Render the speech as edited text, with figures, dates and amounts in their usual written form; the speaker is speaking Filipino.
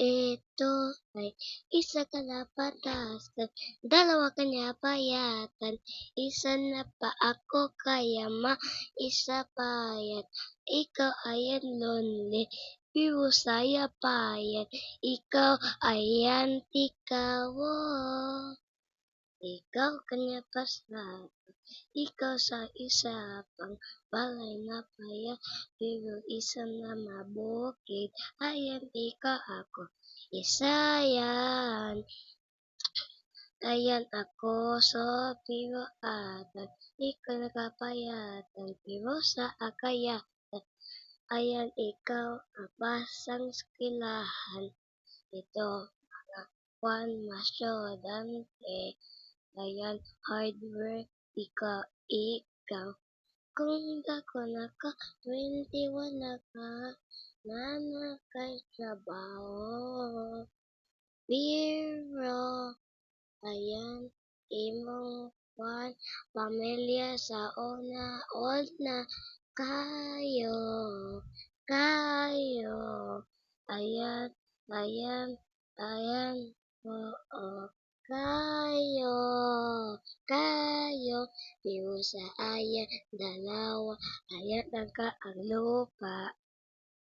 Ito ay isa kalapatasan, dalawa kanya payatan, isa na pa ako kaya isa pa yan. Ikaw ayan lonely, pero saya pa yan. Ikaw ayan tikawo, ikaw kanya pasado, ikaw sa isa pang balay na paya, pero isa na mabukid. Ayan ikaw ako, isa yan. Ayan ako so pero atan, ikaw nakapayatan, pero sa akayatan. Ayan ikaw ang skilahan, ito mga kwan masyodante. Ayan hardware, ikaw. Kung dako na ka, 21 na ka, na kay trabaho. Pero, ayan, imong kwan, pamilya sa una, old na kayo, kayo. Ayan, ayan, ayan, oo, kayo, kayo. Pero sa ayan, dalawa, ayan ang lupa.